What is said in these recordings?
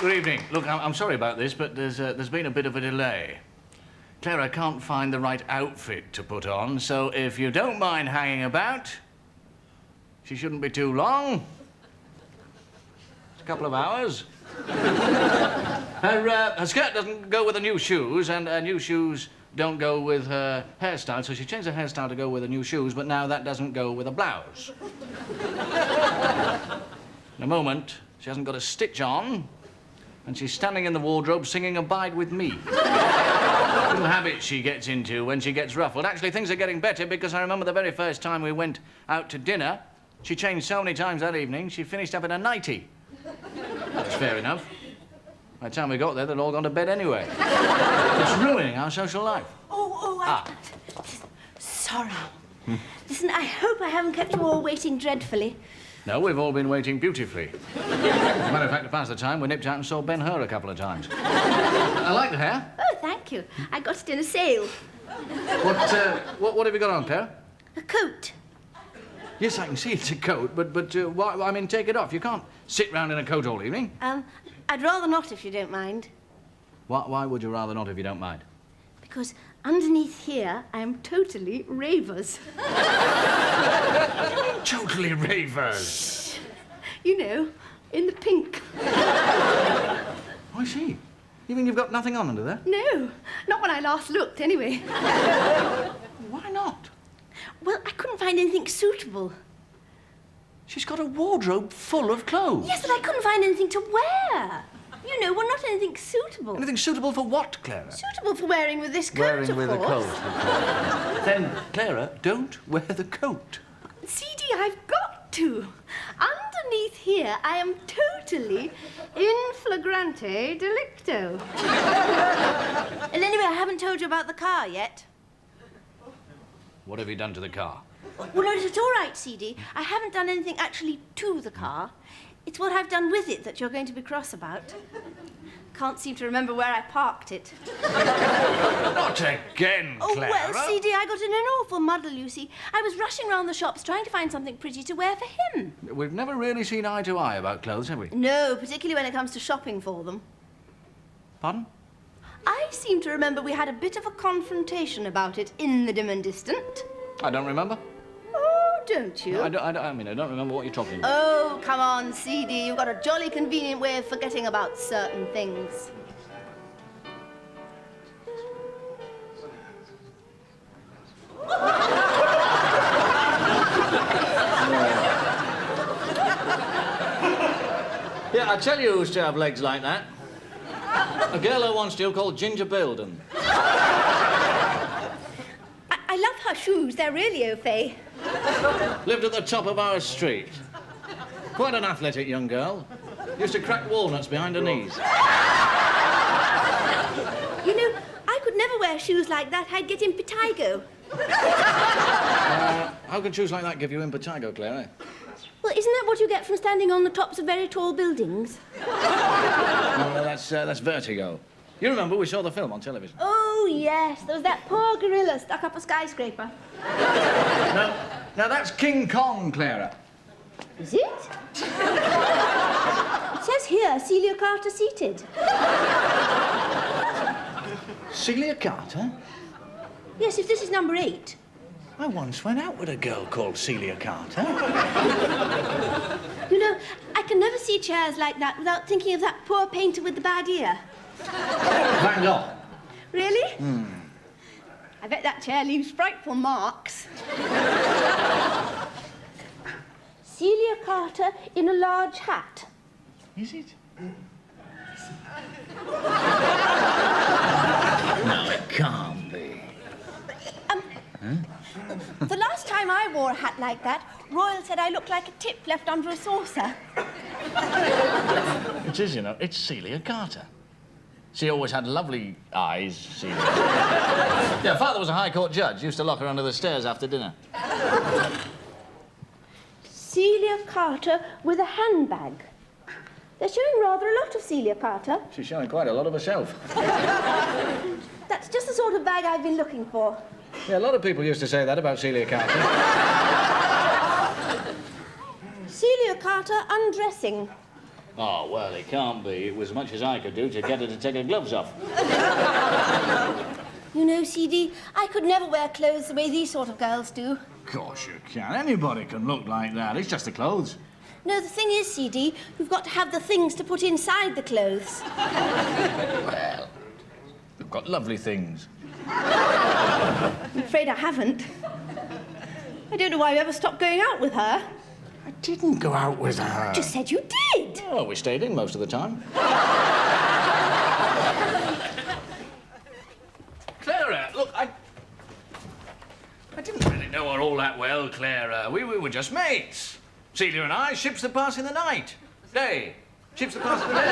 Good evening. Look, I'm sorry about this, but there's been a bit of a delay. Claira can't find the right outfit to put on, so if you don't mind hanging about, she shouldn't be too long. It's a couple of hours. Her skirt doesn't go with her new shoes, and her new shoes don't go with her hairstyle, so she changed her hairstyle to go with her new shoes, but now that doesn't go with a blouse. In a moment, she hasn't got a stitch on, and she's standing in the wardrobe singing Abide With Me. Little habit she gets into when she gets ruffled. Actually, things are getting better because I remember the very first time we went out to dinner, she changed so many times that evening, she finished up in a nightie. That's fair enough. By the time we got there, they'd all gone to bed anyway. It's ruining our social life. Sorry. Listen, I hope I haven't kept you all waiting dreadfully. No, we've all been waiting beautifully. As a matter of fact, to pass the time, we nipped out and saw Ben-Hur a couple of times. I like the hair. Oh, thank you. I got it in a sale. What have you got on, Claire? A coat. Yes, I can see it's a coat, but why, I mean, take it off. You can't sit round in a coat all evening. I'd rather not, if you don't mind. Why would you rather not, if you don't mind? Because underneath here, I am totally ravers. Totally ravers? You know, in the pink. Oh, I see. You mean you've got nothing on under there? No, not when I last looked, anyway. Why not? Well, I couldn't find anything suitable. She's got a wardrobe full of clothes. Yes, but I couldn't find anything to wear. You know, well, not anything suitable. Anything suitable for what, Claire? Suitable for wearing with this coat, of course. Wearing with a coat, of course. Then, Claire, don't wear the coat. CD, I've got to. Underneath here, I am totally in flagrante delicto. And anyway, I haven't told you about the car yet. What have you done to the car? Well, no, it's all right, CD. I haven't done anything actually to the car. It's what I've done with it that you're going to be cross about. Can't seem to remember where I parked it. Not again, Claire. Oh, well, CD, I got in an awful muddle, you see. I was rushing round the shops trying to find something pretty to wear for him. We've never really seen eye to eye about clothes, have we? No, particularly when it comes to shopping for them. Pardon? I seem to remember we had a bit of a confrontation about it in the dim and distant. I don't remember. Oh, don't you? No, I don't remember what you're talking about. Oh, come on, CD. You've got a jolly convenient way of forgetting about certain things. Yeah, I tell you who used to have legs like that. A girl I once knew called Ginger Belden. I love her shoes. They're really au fait. Lived at the top of our street. Quite an athletic young girl. Used to crack walnuts behind her knees. You know, I could never wear shoes like that. I'd get impetigo. How can shoes like that give you impetigo, Claire? Well, isn't that what you get from standing on the tops of very tall buildings? No, that's vertigo. You remember we saw the film on television? Oh, yes. There was that poor gorilla stuck up a skyscraper. Now that's King Kong, Clara. Is it? It says here, Celia Carter seated. Celia Carter? Yes, if this is number 8. I once went out with a girl called Celia Carter. You know, I can never see chairs like that without thinking of that poor painter with the bad ear. Van Gogh. Really? I bet that chair leaves frightful marks. Celia Carter in a large hat. Is it? No, it can't be. The last time I wore a hat like that, Royal said I looked like a tip left under a saucer. It is, you know. It's Celia Carter. She always had lovely eyes, Celia. Yeah, Father was a High Court judge. Used to lock her under the stairs after dinner. Celia Carter with a handbag. They're showing rather a lot of Celia Carter. She's showing quite a lot of herself. That's just the sort of bag I've been looking for. Yeah, a lot of people used to say that about Celia Carter. Celia Carter undressing. Oh, well, it can't be. It was as much as I could do to get her to take her gloves off. You know, CD, I could never wear clothes the way these sort of girls do. Of course you can. Anybody can look like that. It's just the clothes. No, the thing is, CD, you've got to have the things to put inside the clothes. Well, you've got lovely things. I'm afraid I haven't. I don't know why you ever stopped going out with her. I didn't go out with her. You just said you did. Oh, we stayed in most of the time. Clara, look, I didn't really know her all that well, Clara. We were just mates. Celia and I, ships that pass in the night. Day. Ships that pass in the day.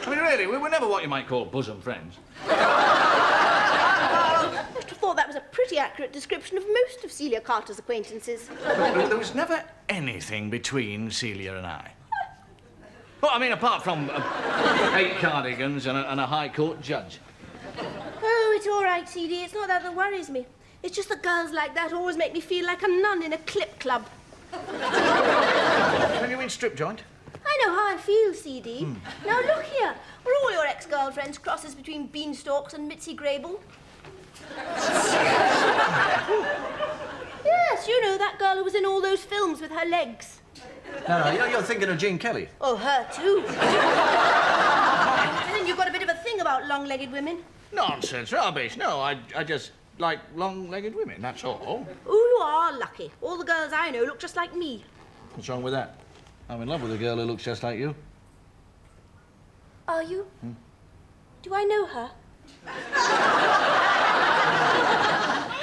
I mean, really, we were never what you might call bosom friends. I must have thought that was a pretty accurate description of most of Celia Carter's acquaintances. There was never anything between Celia and I. Well, I mean, apart from 8 cardigans and a High Court judge. Oh, it's all right, CD. It's not that that worries me. It's just that girls like that always make me feel like a nun in a clip club. When you in strip joint? I know how I feel, CD. Now, look here. Were all your ex-girlfriends crosses between Beanstalks and Mitzi Grable? Yes, you know, that girl who was in all those films with her legs. No, you're thinking of Jean Kelly. Oh, her too. And then you've got a bit of a thing about long-legged women. Nonsense, rubbish. No, I just like long-legged women, that's all. Oh, you are lucky. All the girls I know look just like me. What's wrong with that? I'm in love with a girl who looks just like you. Are you? Do I know her?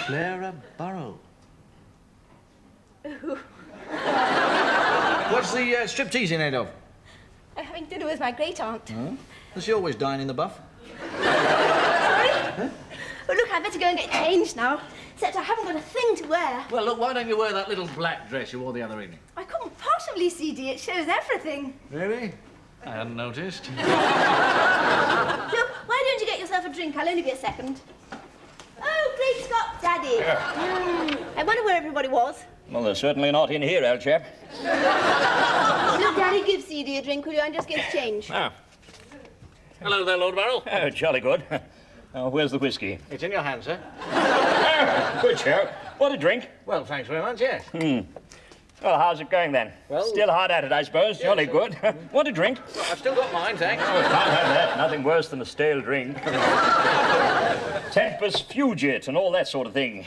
Claira Burrell. What's the stripteasing head of? I'm having dinner with my great-aunt. Huh? Does she always dine in the buff? Sorry? Huh? Oh, look, I'd better go and get changed now. Except I haven't got a thing to wear. Well, look, why don't you wear that little black dress you wore the other evening? I couldn't possibly, CD. It shows everything. Really? I hadn't noticed. Look, why don't you get yourself a drink? I'll only be a second. Oh, great Scott, Daddy. I wonder where everybody was. Well, they're certainly not in here, old chap. Look, Daddy, give CD a drink, will you? I'm just getting changed. Ah. Hello there, Lord Burrell. Oh, jolly good. Where's the whiskey? It's in your hand, sir. Good show. What a drink. Well, thanks very much, yes. Well, how's it going then? Well, still hard at it, I suppose. Jolly good. Want a drink? Well, I've still got mine, thanks. Oh, can't have that. Nothing worse than a stale drink. Tempus fugit and all that sort of thing.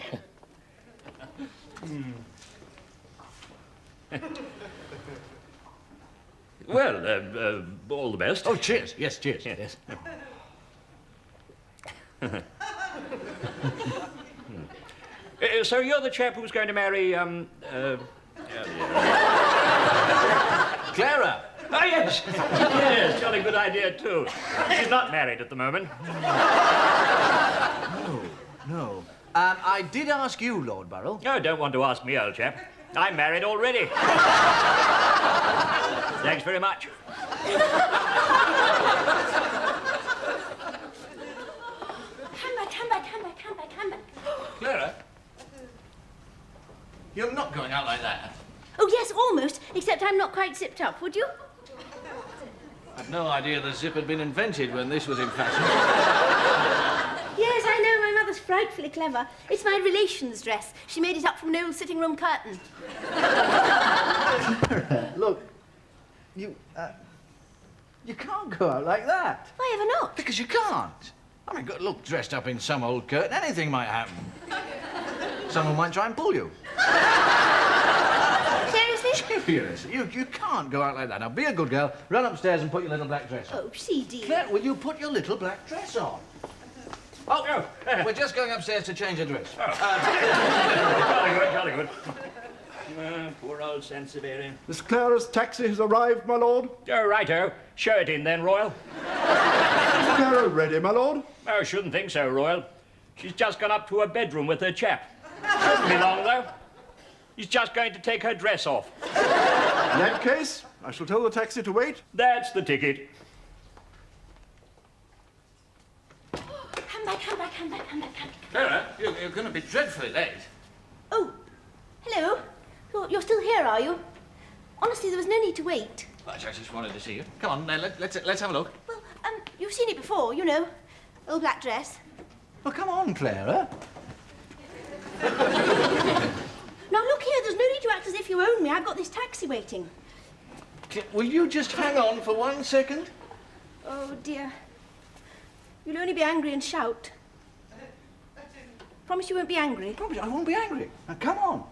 Well, all the best. Oh, cheers. Yes, cheers. Yes. So you're the chap who's going to marry, Clara. Oh, yes. Yes, jolly good idea, too. She's not married at the moment. No. I did ask you, Lord Burrell. Oh, don't want to ask me, old chap. I'm married already. Thanks very much. Come back. Clara? You're not going out like that. Oh, yes, almost, except I'm not quite zipped up, would you? I'd no idea the zip had been invented when this was in fashion. Yes, I know, my mother's frightfully clever. It's my relation's dress. She made it up from an old sitting room curtain. Look, you can't go out like that. Why ever not? Because you can't. I mean, look, dressed up in some old curtain, anything might happen. Someone might try and pull you. Seriously? Seriously, you can't go out like that. Now, be a good girl, run upstairs and put your little black dress on. Oh, CD. Claire, will you put your little black dress on? Oh, we're just going upstairs to change a dress. Jolly good. Poor old Sansevieria. Miss Clara's taxi has arrived, my lord. Oh, righto. Show it in then, Royal. Is Clara ready, my lord? Oh, shouldn't think so, Royal. She's just gone up to her bedroom with her chap. Shouldn't be long, though. He's just going to take her dress off. In that case, I shall tell the taxi to wait. That's the ticket. Come back. Clara, you're going to be dreadfully late. Oh, hello. You're still here, are you? Honestly, there was no need to wait. I just wanted to see you. Come on, let's have a look. Well, you've seen it before, you know. Old black dress. Well, come on, Clara. Now, look here, there's no need to act as if you own me. I've got this taxi waiting. Will you just hang on for 1 second? Oh, dear. You'll only be angry and shout. Promise you won't be angry? Promise, I won't be angry. Now, come on.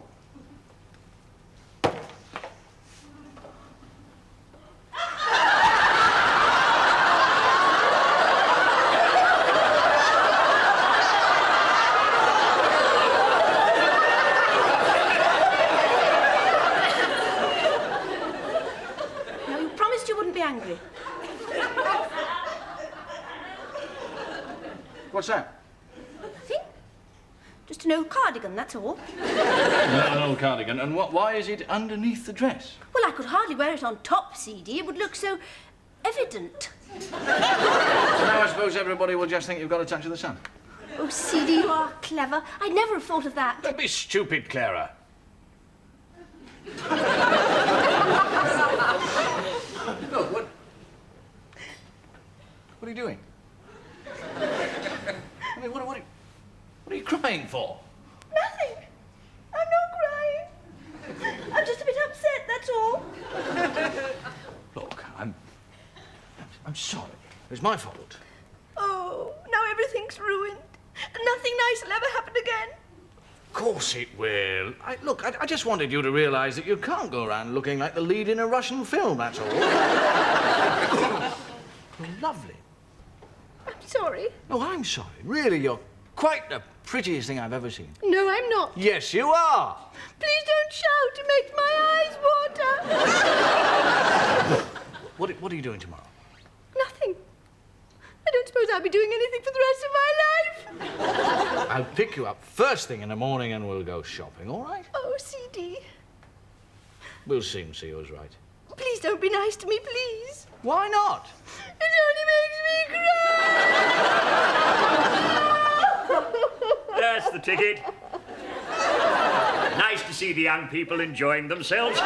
Now, you promised you wouldn't be angry. What's that? Nothing. Just an old cardigan, that's all. An old cardigan. And why is it underneath the dress? Well, I could hardly wear it on top, CD. It would look so evident. So now I suppose everybody will just think you've got a touch of the sun. Oh, CD, you are clever. I'd never have thought of that. Don't be stupid, Clara. Look, what are you doing? I mean, what are you crying for? Nothing. I'm not crying. I'm just a bit upset, that's all. Look, I'm sorry. It was my fault. Oh, now everything's ruined. And nothing nice will ever happen again. Of course it will. I just wanted you to realise that you can't go around looking like the lead in a Russian film, that's all. You're lovely. I'm sorry. Oh, I'm sorry. Really, you're quite the prettiest thing I've ever seen. No, I'm not. Yes, you are. Please don't shout. It makes my eyes water. What are you doing tomorrow? Nothing. I don't suppose I'll be doing anything for the rest of my life. I'll pick you up first thing in the morning and we'll go shopping, all right? Oh, CD. We'll soon see who's right. Please don't be nice to me, please. Why not? It only makes me cry. That's the ticket. Nice to see the young people enjoying themselves.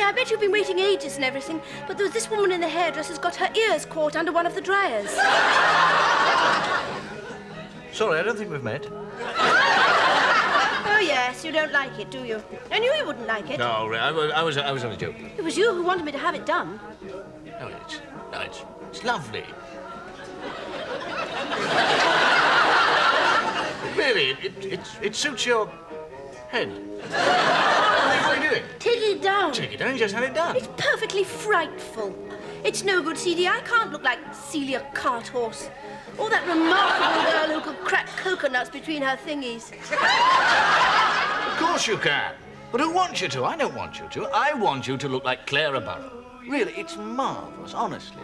I bet you've been waiting ages and everything, but there's this woman in the hairdresser's got her ears caught under one of the dryers. Sorry, I don't think we've met. Oh, yes, you don't like it, do you? I knew you wouldn't like it. No, I was only joking. It was you who wanted me to have it done. No, it's lovely. Really, it suits your head. What are you doing? Take it down. Take it down, you just had it done. It's perfectly frightful. It's no good, CD. I can't look like Celia Carthorse. Or that remarkable girl who could crack coconuts between her thingies. Of course you can. But who wants you to? I don't want you to. I want you to look like Claira Burrell. Really, it's marvellous, honestly.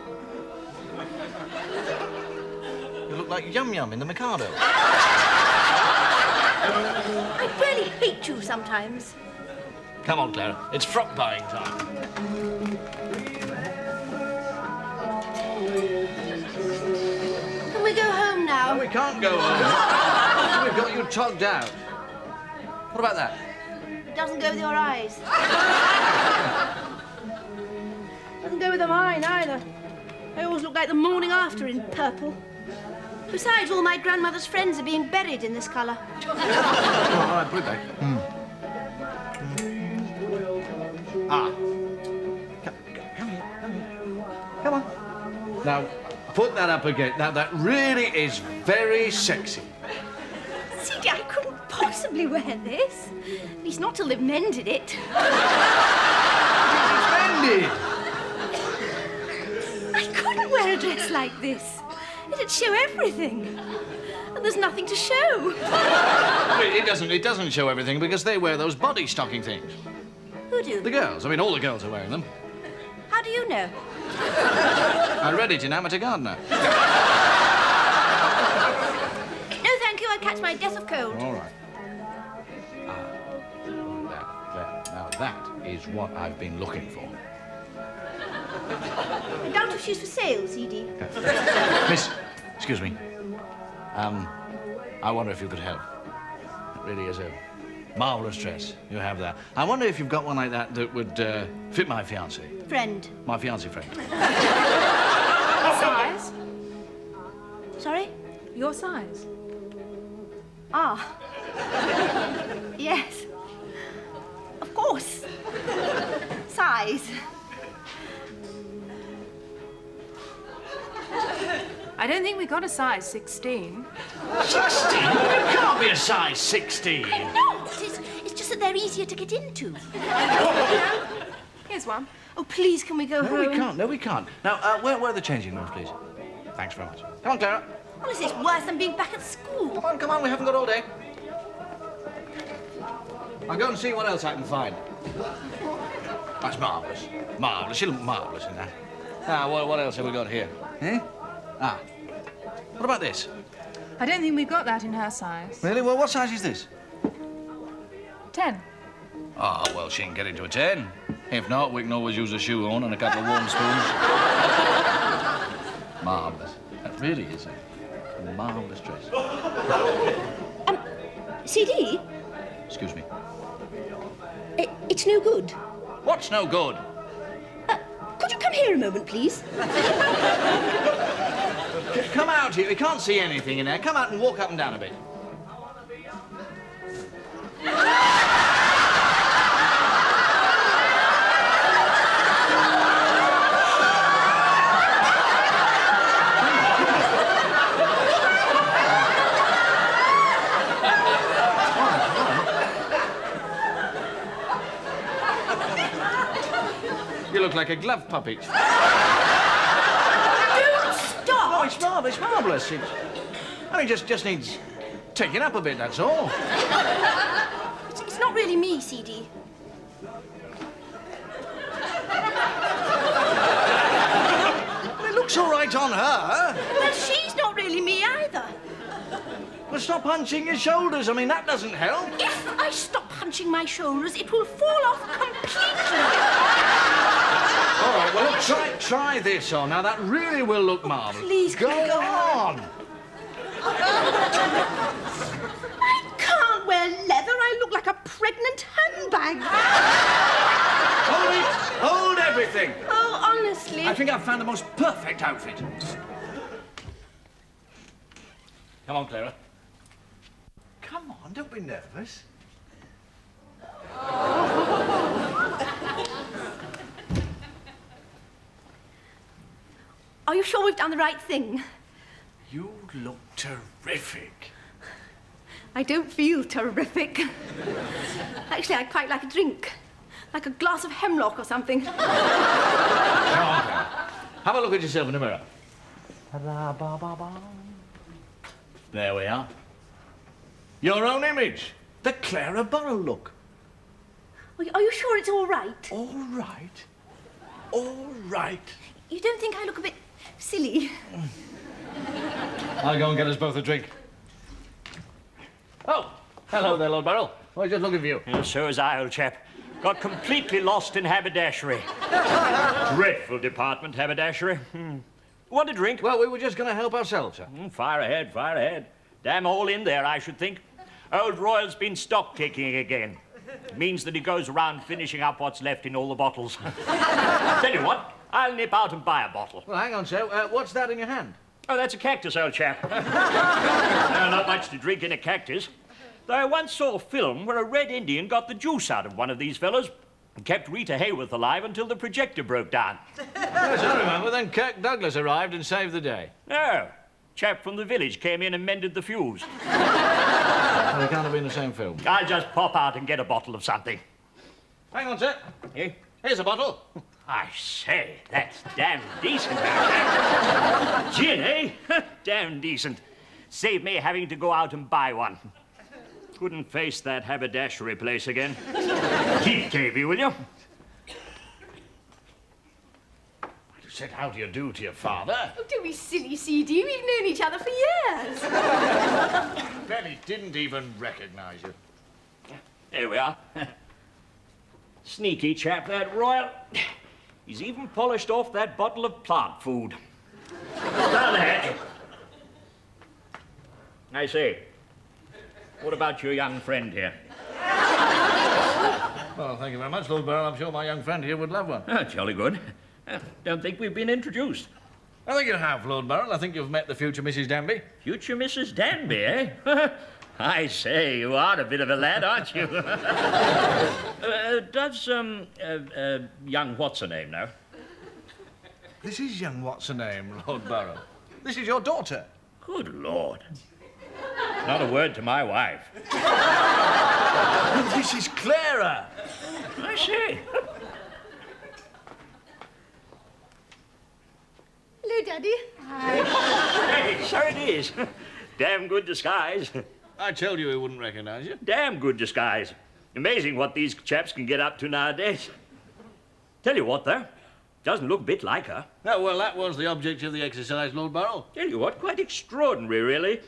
You look like Yum Yum in the Mikado. I really hate you sometimes. Come on, Clara. It's frock buying time. Can we go home now? No, we can't go home. We've got you togged out. What about that? It doesn't go with your eyes. Doesn't go with mine either. They always look like the morning after in purple. Besides, all my grandmother's friends are being buried in this colour. All right, put it back. Ah. Come here. Come on. Now, put that up again. Now, that really is very sexy. CD, I couldn't possibly wear this. At least not till they've mended it. Splendid. I couldn't wear a dress like this. It'd show everything. And there's nothing to show. It doesn't show everything because they wear those body stocking things. Who do? The girls. I mean, all the girls are wearing them. How do you know? I read it in Amateur Gardener. No, thank you. I'll catch my death of cold. All right. There. Now, that is what I've been looking for. I doubt if she's for sale, CD. Miss, excuse me. I wonder if you could help. It really is a marvellous dress. You have that. I wonder if you've got one like that that would fit my fiancée. Friend. My fiancée friend. Size? Sorry? Your size? Ah. Yes. Of course. Size. I don't think we got a size 16. 16? It can't be a size 16. No, it's just that they're easier to get into. Here's one. Oh, please, can we go No, home? we can't. No, we can't. Now, where are the changing rooms, please? Thanks very much. Come on, Clara. Well, is this worse than being back at school? Come on. We haven't got all day. I'll go and see what else I can find. That's marvellous. Marvellous. She looked marvellous in that. Now, what else have we got here? Eh? Ah. What about this? I don't think we've got that in her size. Really? Well, what size is this? 10. Oh, well, she can get into a 10. If not, we can always use a shoe on and a couple of warm spoons. Marvellous. That really is a marvellous dress. CD? Excuse me. It's no good. What's no good? Could you come here a moment, please? Come out here. We can't see anything in there. Come out and walk up and down a bit. You look like a glove puppet. Don't stop! Oh, it's marvellous, marvellous. It just needs taking up a bit, that's all. It's not really me, CD. It looks all right on her. Well, she's not really me either. Well, stop hunching your shoulders. I mean, that doesn't help. If I stop hunching my shoulders, it will fall off completely. All right, well, look, try this on. Now, that really will look marvellous. Please, go can I go on. I can't wear leather. I look like a pregnant handbag. Hold it. Hold everything. Oh, honestly. I think I've found the most perfect outfit. Come on, Clara. Come on, don't be nervous. Are you sure we've done the right thing? You look terrific. I don't feel terrific. Actually, I'd quite like a drink. Like a glass of hemlock or something. Come on, Clara. Have a look at yourself in the mirror. There we are. Your own image. The Claira Burrell look. Are you sure it's all right? All right. All right. You don't think I look a bit silly? I'll go and get us both a drink. Oh, hello there, Lord Burrell. I was just looking for you. And so is I, old chap. Got completely lost in haberdashery. Dreadful department, haberdashery. Want a drink? Well, we were just going to help ourselves, sir. Fire ahead, fire ahead. Damn all in there, I should think. Old Royal's been stock-taking again. It means that he goes around finishing up what's left in all the bottles. Tell you what, I'll nip out and buy a bottle. Well, hang on, sir. What's that in your hand? Oh, that's a cactus, old chap. No, not much to drink in a cactus. Though I once saw a film where a red Indian got the juice out of one of these fellows and kept Rita Hayworth alive until the projector broke down. Yes, I remember. Then Kirk Douglas arrived and saved the day. No. Chap from the village came in and mended the fuse. Well, they can't have been the same film. I'll just pop out and get a bottle of something. Hang on, sir. Eh? Here's a bottle. I say, that's damn decent. Gin, eh? Damn decent. Save me having to go out and buy one. Couldn't face that haberdashery place again. Keep Davy, will you? You said how do you do to your father? Oh, don't be silly, CD. We've known each other for years. Ben, he didn't even recognize you. Here we are. Sneaky chap, that Royal. He's even polished off that bottle of plant food. Down the hatch. I say, what about your young friend here? Well, thank you very much, Lord Burrell. I'm sure my young friend here would love one. Oh, jolly good. Don't think we've been introduced. I think you have, Lord Burrell. I think you've met the future Mrs. Danbee. Future Mrs. Danbee, eh? I say, you are a bit of a lad, aren't you? Does, young what's-her-name know? This is young what's-her-name, Lord Burrell. This is your daughter. Good Lord. Not a word to my wife. This is Clara. I see. Hello, Daddy. Hey, so it is. Damn good disguise. I told you he wouldn't recognize you. Damn good disguise. Amazing what these chaps can get up to nowadays. Tell you what, though. Doesn't look a bit like her. Oh, well, that was the object of the exercise, Lord Burrell. Tell you what, quite extraordinary, really.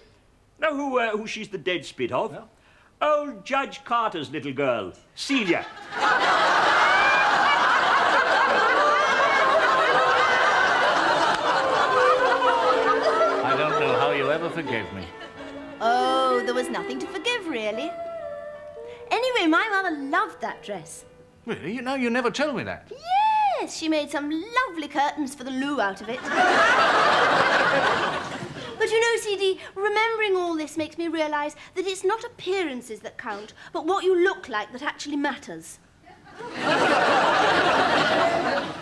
Know who she's the dead spit of? No. Old Judge Carter's little girl, Celia. I don't know how you ever forgave me. Oh, there was nothing to forgive, really. Anyway, my mother loved that dress. Really? You never told me that. Yes, she made some lovely curtains for the loo out of it. But you know, CD, remembering all this makes me realise that it's not appearances that count, but what you look like that actually matters.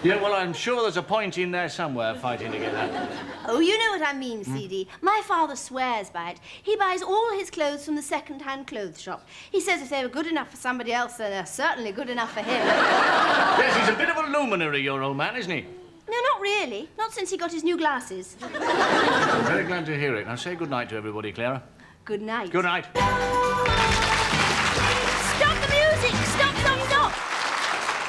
Yeah, well, I'm sure there's a point in there somewhere fighting to get that. Oh, you know what I mean, CD. My father swears by it. He buys all his clothes from the second-hand clothes shop. He says if they were good enough for somebody else, then they're certainly good enough for him. Yes, he's a bit of a luminary, your old man, isn't he? No, not really. Not since he got his new glasses. I'm very glad to hear it. Now, say good night to everybody, Clara. Good night. Good night. Stop the music! Stop, stop, stop!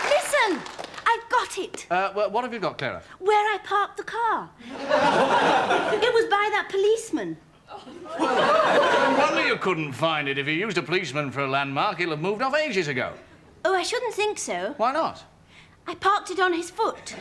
Listen! I've got it. Well, what have you got, Clara? Where I parked the car. It was by that policeman. No wonder you couldn't find it. If you used a policeman for a landmark, he'll have moved off ages ago. Oh, I shouldn't think so. Why not? I parked it on his foot.